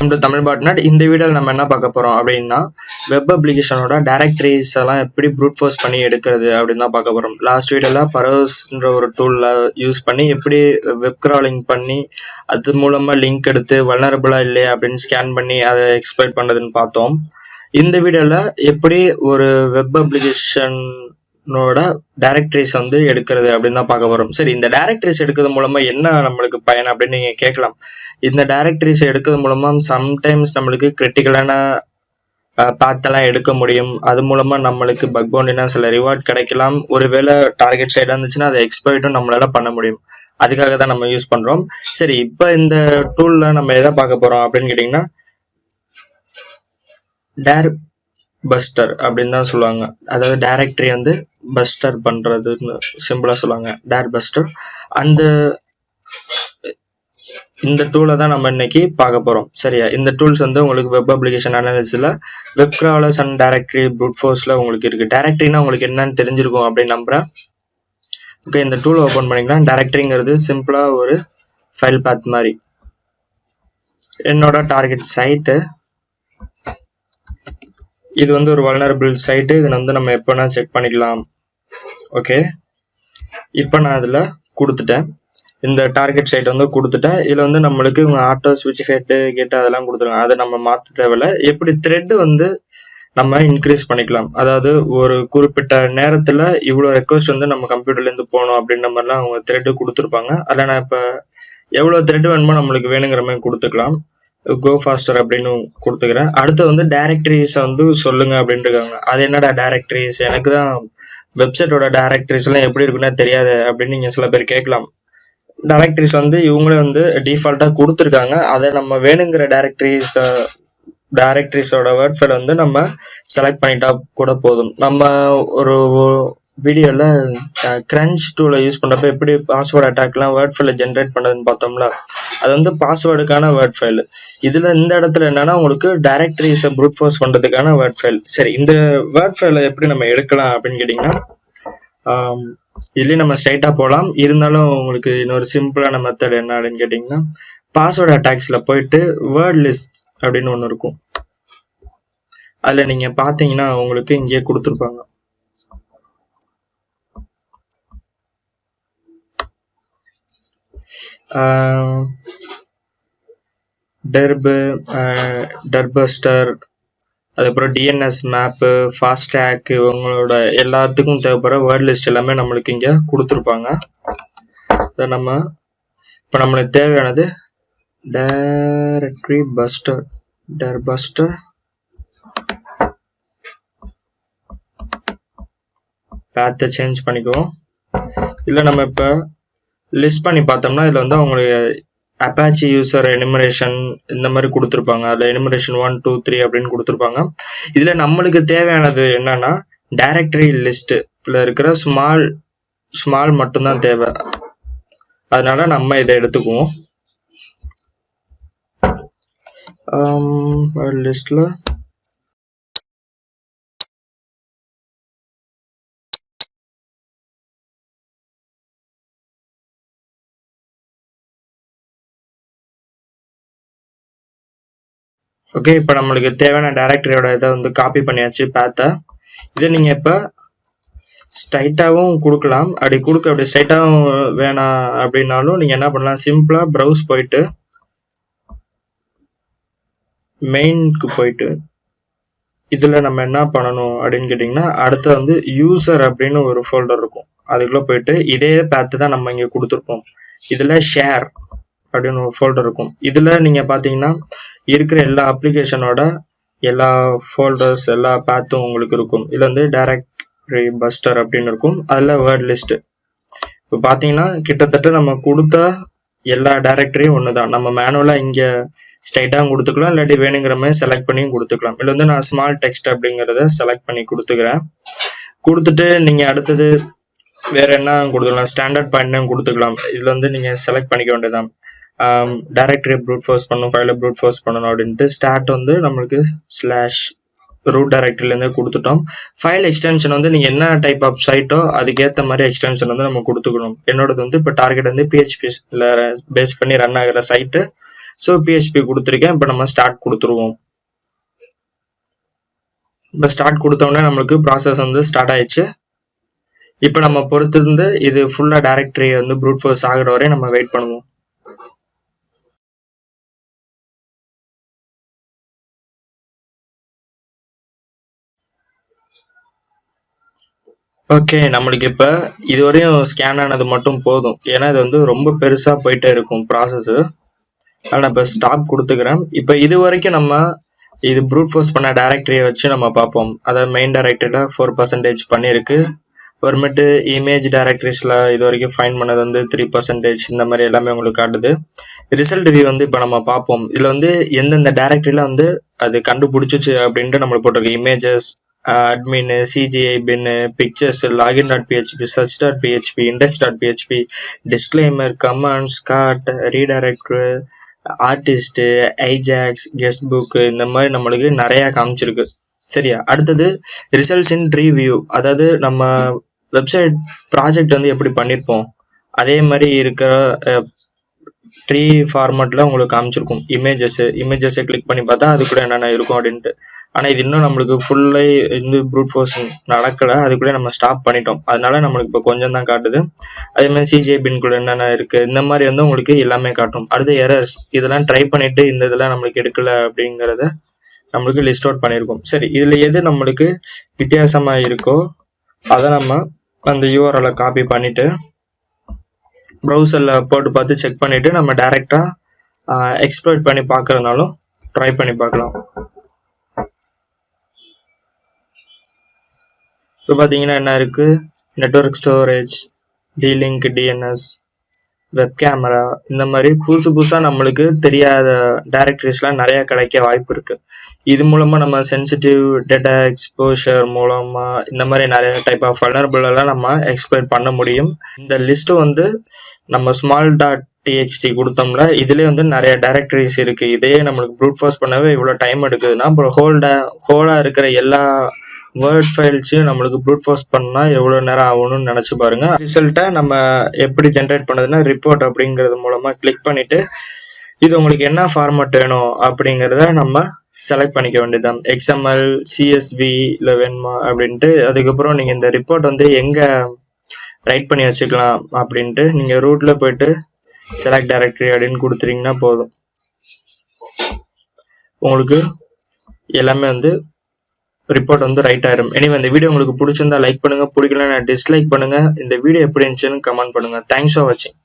Welcome to Tamil botnet. இந்த வீடியோவில் நம்ம என்ன பார்க்க போகிறோம் அப்படின்னா, வெப் அப்ளிகேஷனோட டைரக்டரிஸ் எல்லாம் எப்படி ப்ரூட் ஃபோர்ஸ் பண்ணி எடுக்கிறது அப்படின்னு தான் பார்க்க போகிறோம். லாஸ்ட் வீடியோவில் பரோஸ்ன்ற ஒரு டூலில் யூஸ் பண்ணி எப்படி வெப் கிராலிங் பண்ணி அது மூலமாக லிங்க் எடுத்து வல்னரபிளாக இல்லையா அப்படின்னு ஸ்கேன் பண்ணி அதை எக்ஸ்ப்ளாய்ட் பண்ணுறதுன்னு பார்த்தோம். இந்த வீடியோவில் எப்படி ஒரு வெப் அப்ளிகேஷனோட டைரக்டரிஸ் வந்து எடுக்கிறது அப்படின்னு தான் பார்க்க போகிறோம். சரி, இந்த டைரக்டரிஸ் எடுக்கிறது மூலமா என்ன நம்மளுக்கு பயன் அப்படின்னு நீங்க கேட்கலாம். இந்த டைரக்டரிஸ் எடுக்கிறது மூலமா சம்டைம்ஸ் நம்மளுக்கு கிரிட்டிக்கலான பாத்தெல்லாம் எடுக்க முடியும். அது மூலமா நம்மளுக்கு பக் பவுண்டினா சில ரிவார்ட் கிடைக்கலாம். ஒருவேளை டார்கெட் சைடா இருந்துச்சுன்னா அதை எக்ஸ்ப்ளாய்ட்டும் நம்மளால பண்ண முடியும். அதுக்காக தான் நம்ம யூஸ் பண்றோம். சரி, இப்போ இந்த டூல்ல நம்ம எதை பார்க்க போறோம் அப்படின்னு கேட்டீங்கன்னா, டேர் பஸ்டர் அப்படின்னு தான் சொல்லுவாங்க. அதாவது டைரக்டரி வந்து பஸ்டர் பண்றதுன்னு சிம்பிளா சொல்லுவாங்க, டேர் பஸ்டர். இந்த டூலை தான் நம்ம இன்னைக்கு பார்க்க போறோம். சரியா, இந்த டூல்ஸ் வந்து உங்களுக்கு வெப் அப்ளிகேஷன் அனாலிசிஸ்ல web crawlers and directory brute ஃபோர்ஸ்ல உங்களுக்கு இருக்கு. டைரக்டரினா உங்களுக்கு என்னன்னு தெரிஞ்சிருக்கும் அப்படின்னு நம்புறேன். ஓகே, இந்த டூல் ஓபன் பண்ணிக்கலாம். டைரக்டரிங்கிறது சிம்பிளா ஒரு ஃபைல் பாத் மாதிரி. என்னோட டார்கெட் சைட்டு இது வந்து ஒரு வல்னரபிள் சைட்டு. இதை வந்து நம்ம எப்போனா செக் பண்ணிக்கலாம். ஓகே, இப்போ நான் அதில் கொடுத்துட்டேன். இந்த டார்கெட் சைட் வந்து கொடுத்துட்டேன். இதில் வந்து நம்மளுக்கு ஆட்டோ ஸ்விட்ச் ஹெட்டு கெட் அதெல்லாம் கொடுத்துருக்காங்க. அதை நம்ம மாற்ற தேவையில்லை. எப்படி த்ரெட் வந்து நம்ம இன்க்ரீஸ் பண்ணிக்கலாம், அதாவது ஒரு குறிப்பிட்ட நேரத்தில் இவ்வளோ ரெக்வஸ்ட் வந்து நம்ம கம்ப்யூட்டர்லேருந்து போகணும் அப்படின்ற மாதிரிலாம் அவங்க த்ரெட்டு கொடுத்துருப்பாங்க. அதில் நான் இப்போ எவ்வளோ த்ரெட் வேணுமோ நம்மளுக்கு வேணுங்கிற மாதிரி கொடுத்துக்கலாம். கோ ஃபாஸ்டர் அப்படின்னு கொடுத்துக்கிறேன். அடுத்து வந்து டைரக்டரிஸை வந்து சொல்லுங்க அப்படின்ட்டு இருக்காங்க. அது என்னடா டைரக்டரிஸ், எனக்கு தான் வெப்சைட்டோட டைரக்டரிஸ் எல்லாம் எப்படி இருக்குன்னு தெரியாது அப்படின்னு நீங்க சில பேர் கேட்கலாம். டைரக்டரிஸ் வந்து இவங்களே வந்து டிஃபால்ட்டா கொடுத்துருக்காங்க. அதை நம்ம வேணுங்கிற டைரக்டரிஸோட வேர்ட் ஃபைல் வந்து நம்ம செலக்ட் பண்ணிட்டா கூட போதும். நம்ம ஒரு வீடியோல கிரன்ச் டூலை யூஸ் பண்றப்ப எப்படி பாஸ்வேர்ட் அட்டாக்லாம் வேர்ட் ஃபைலை ஜென்ரேட் பண்ணதுன்னு பார்த்தோம்ல, அது வந்து பாஸ்வேர்டுக்கான வேர்ட் ஃபைல். இதுல இந்த இடத்துல என்னன்னா உங்களுக்கு டைரக்டரிஸை ப்ரூட் ஃபோர்ஸ் பண்றதுக்கான வேர்ட் ஃபைல். சரி, இந்த வேர்ட் ஃபைலை எப்படி நம்ம எடுக்கலாம் அப்படின்னு கேட்டீங்கன்னா, இதுலயும் நம்ம ஸ்ட்ரைட்டா போகலாம். இருந்தாலும் உங்களுக்கு இன்னொரு சிம்பிளான மெத்தட் என்ன அப்படின்னு கேட்டீங்கன்னா, பாஸ்வேர்ட் அட்டாக்ஸ்ல போயிட்டு வேர்ட் லிஸ்ட் அப்படின்னு ஒன்று இருக்கும். அதுல நீங்க பாத்தீங்கன்னா உங்களுக்கு இங்கே கொடுத்துருப்பாங்க. டெர்பஸ்டர், அதுக்கப்புறம் டிஎன்எஸ் மேப்பு, ஃபாஸ்ட்ராக், இவங்களோட எல்லாத்துக்கும் தேவைப்படுற வேர்ட் லிஸ்ட் எல்லாமே நம்மளுக்கு இங்கே கொடுத்துருப்பாங்க. இதை நம்ம இப்போ நம்மளுக்கு தேவையானது டைரக்டரி பஸ்டர், டெர்பஸ்டர் பேத்தை சேஞ்ச் பண்ணிக்குவோம். இல்லை நம்ம இப்போ லிஸ்ட் பண்ணி பார்த்தோம்னா இதில் வந்து அவங்களுக்கு அப்பாச்சி யூசர் எனிமரேஷன் இந்த மாதிரி கொடுத்துருப்பாங்க. அதில் எனிமரேஷன் 1 2 3 அப்படின்னு கொடுத்துருப்பாங்க. இதில் நம்மளுக்கு தேவையானது என்னன்னா டைரக்டரி லிஸ்ட்ல இருக்கிற ஸ்மால் மட்டும்தான் தேவை. அதனால நம்ம இதை எடுத்துக்குவோம். லிஸ்ட்ல ஓகே, இப்போ நம்மளுக்கு தேவையான டைரக்டரியோட இதை வந்து காப்பி பண்ணியாச்சு பார்த்தா. இதை நீங்க இப்போ ஸ்ட்ரைட்டாகவும் கொடுக்கலாம். அப்படி ஸ்ட்ரைட்டாகவும் வேணாம் அப்படின்னாலும் நீங்க என்ன பண்ணலாம், சிம்பிளா ப்ரௌஸ் போயிட்டு மெயினுக்கு போயிட்டு இதுல நம்ம என்ன பண்ணணும் அப்படின்னு கேட்டீங்கன்னா, அடுத்து வந்து யூசர் அப்படின்னு ஒரு ஃபோல்டர் இருக்கும். அதுக்குள்ள போயிட்டு இதே பார்த்து தான் நம்ம இங்க கொடுத்துருப்போம். இதுல ஷேர் அப்படின்னு ஒரு ஃபோல்டர் இருக்கும். இதுல நீங்க பாத்தீங்கன்னா இருக்கிற எல்லா அப்ளிகேஷனோட எல்லா ஃபோல்டர்ஸ் எல்லா பாத்தும் உங்களுக்கு இருக்கும். இதுல வந்து டைரக்டரி பஸ்டர் அப்படின்னு இருக்கும். அதுல வேர்ட் லிஸ்ட். இப்போ பாத்தீங்கன்னா கிட்டத்தட்ட நம்ம கொடுத்த எல்லா டைரக்டரியும் ஒண்ணுதான். நம்ம மேனுவலா இங்க ஸ்ட்ரைட்டா கொடுத்துக்கலாம், இல்லாட்டி வேணுங்கிற மாதிரி செலக்ட் பண்ணியும் கொடுத்துக்கலாம். இதுல வந்து நான் ஸ்மால் டெக்ஸ்ட் அப்படிங்கறத செலக்ட் பண்ணி கொடுத்துக்கிறேன். கொடுத்துட்டு நீங்க அடுத்தது வேற என்ன கொடுத்துக்கலாம், ஸ்டாண்டர்ட் பாயிண்ட் கொடுத்துக்கலாம். இதுல வந்து நீங்க செலக்ட் பண்ணிக்க வேண்டியதான். டைரக்டரி ப்ரூட் ஃபோர்ஸ் பண்ணணும், ஃபைலை ப்ரூட் ஃபோர்ஸ் பண்ணணும் அப்படின்ட்டு ஸ்டார்ட் வந்து நம்மளுக்கு ஸ்லாஷ் ரூட் டைரக்டரில இருந்து கொடுத்துட்டோம். ஃபைல் எக்ஸ்டென்ஷன் வந்து நீங்க என்ன டைப் ஆஃப் சைட்டோ அதுக்கேற்ற மாதிரி எக்ஸ்டென்ஷன் வந்து நம்ம கொடுத்துக்கணும். என்னோடது வந்து இப்போ டார்கெட் வந்து PHP பேஸ் பண்ணி ரன் ஆகிற சைட்டு. ஸோ PHP கொடுத்துருக்கேன். இப்போ நம்ம ஸ்டார்ட் கொடுத்துருவோம். இப்போ ஸ்டார்ட் கொடுத்தோடனே நம்மளுக்கு ப்ராசஸ் வந்து ஸ்டார்ட் ஆயிடுச்சு. இப்போ நம்ம பொறுத்து இருந்து இது ஃபுல்லா டைரக்டரி வந்து ப்ரூட் ஃபோர்ஸ் ஆகிற வரை நம்ம வெயிட் பண்ணுவோம். ஓகே, நம்மளுக்கு இப்போ இதுவரையும் ஸ்கேன் ஆனது மட்டும் போதும். ஏன்னா இது வந்து ரொம்ப பெருசா போயிட்டே இருக்கும் ப்ராசஸ். நான் இப்போ ஸ்டாப் கொடுத்துக்கிறேன். இப்போ இது வரைக்கும் நம்ம இது ப்ரூட் ஃபோர்ஸ் பண்ண டைரக்டரியை வச்சு நம்ம பார்ப்போம். அதாவது மெயின் டைரக்டரியில 4% பண்ணியிருக்கு. அப்புறமேட்டு இமேஜ் டைரக்டரிஸ்ல இது வரைக்கும் ஃபைன் பண்ணது வந்து 3%, இந்த மாதிரி எல்லாமே உங்களுக்கு காட்டுது. ரிசல்ட் வியூ வந்து இப்போ நம்ம பார்ப்போம். இதுல வந்து எந்தெந்த டைரக்டரியில வந்து அது கண்டுபிடிச்சிச்சு அப்படின்ட்டு நம்மளுக்கு போட்டிருக்கு. Images, admin, CGI bin, pictures, login.php, search.php, index.php, disclaimer, commands, cart, redirector, artist, ajax, guestbook, இந்த மாதிரி நம்மளுக்கு நிறைய காமிச்சிருக்கு. சரியா? அடுத்தது ரிசல்ட்ஸ் இன் ட்ரீ வியூ. அதாவது நம்ம வெப்சைட் ப்ராஜெக்ட் வந்து எப்படி பண்ணிருப்போம் அதே மாதிரி இருக்கிற ட்ரீ ஃபார்மேட்ல உங்களுக்கு காமிச்சிருக்கும். இமேஜஸ் கிளிக் பண்ணி பார்த்தா அது கூட என்னென்ன இருக்கும் அப்படின்ட்டு. ஆனா இது இன்னும் நம்மளுக்கு ஃபுல்லா இந்த ப்ரூட் ஃபோர்ஸ் நடக்கல. அதுக்குள்ள நம்ம ஸ்டாப் பண்ணிட்டோம். அதனால நம்மளுக்கு இப்போ கொஞ்சம் தான் காட்டுது. அதே மாதிரி CGI பின் கூட என்னென்ன இருக்கு இந்த மாதிரி வந்து உங்களுக்கு எல்லாமே காட்டும். அடுத்து எரர்ஸ், இதெல்லாம் ட்ரை பண்ணிட்டு இந்த இதெல்லாம் நம்மளுக்கு எடுக்கல அப்படிங்கறத நம்மளுக்கு லிஸ்ட் அவுட் பண்ணியிருக்கோம். சரி, இதுல எது நம்மளுக்கு வித்தியாசமா இருக்கோ அதை நம்ம அந்த URL காப்பி பண்ணிட்டு ப்ரௌசர்ல போட்டு பார்த்து செக் பண்ணிட்டு நம்ம டைரக்டா எக்ஸ்ப்ளோர் பண்ணி பார்க்கறதுனாலும் ட்ரை பண்ணி பார்க்கலாம். இப்போ பார்த்தீங்கன்னா என்ன இருக்கு, network storage, D-Link, DNS, web camera, இந்த மாதிரி புதுசா நம்மளுக்கு தெரியாத டைரக்டரிஸ்லாம் நிறைய கிடைக்க வாய்ப்பு இருக்கு. இது மூலமா நம்ம சென்சிட்டிவ் டேட்டா எக்ஸ்போஷர் மூலமா இந்த மாதிரி நிறைய டைப் ஆஃப் வல்னரபிள் எல்லாம் நம்ம எக்ஸ்ப்ளோர் பண்ண முடியும். இந்த லிஸ்ட் வந்து நம்ம small.txt கொடுத்தோம்ல, இதுலயே வந்து நிறைய டைரக்டரிஸ் இருக்கு. இதே நம்மளுக்கு ப்ரூட் ஃபோர்ஸ் பண்ணவே இவ்வளவு டைம் எடுக்குதுன்னா அப்புறம் ஹோலா இருக்கிற எல்லா வேர்ட் ஃபைல்ஸையும் நம்மளுக்கு ப்ரூட் ஃபோர்ஸ் பண்ணா எவ்வளவு நேரம் ஆகணும்னு நினைச்சு பாருங்க. ரிசல்ட்டை நம்ம எப்படி ஜென்ரேட் பண்ணதுன்னா ரிப்போர்ட் அப்படிங்கிறது மூலமா கிளிக் பண்ணிட்டு இது உங்களுக்கு என்ன ஃபார்மேட் வேணும் அப்படிங்கிறத நம்ம செலக்ட் பண்ணிக்க வேண்டியதுதான். XML, CSV இல்ல வேணுமா அப்படின்ட்டு. அதுக்கப்புறம் நீங்க இந்த ரிப்போர்ட் வந்து எங்க ரைட் பண்ணி வச்சுக்கலாம் அப்படின்ட்டு நீங்க ரூட்ல போயிட்டு செலக்ட் டைரக்டரி அப்படின்னு கொடுத்துட்டீங்கன்னா போதும். உங்களுக்கு எல்லாமே வந்து ரிப்போர்ட் வந்து ரைட் ஆயிரும். எனவே இந்த வீடியோ உங்களுக்கு பிடிச்சிருந்தா லைக் பண்ணுங்க, பிடிக்கலன்னா டிஸ்லைக் பண்ணுங்க. இந்த வீடியோ எப்படி இருந்துச்சுன்னு கமெண்ட் பண்ணுங்க. தேங்க்ஸ் ஃபார் வாட்சிங்.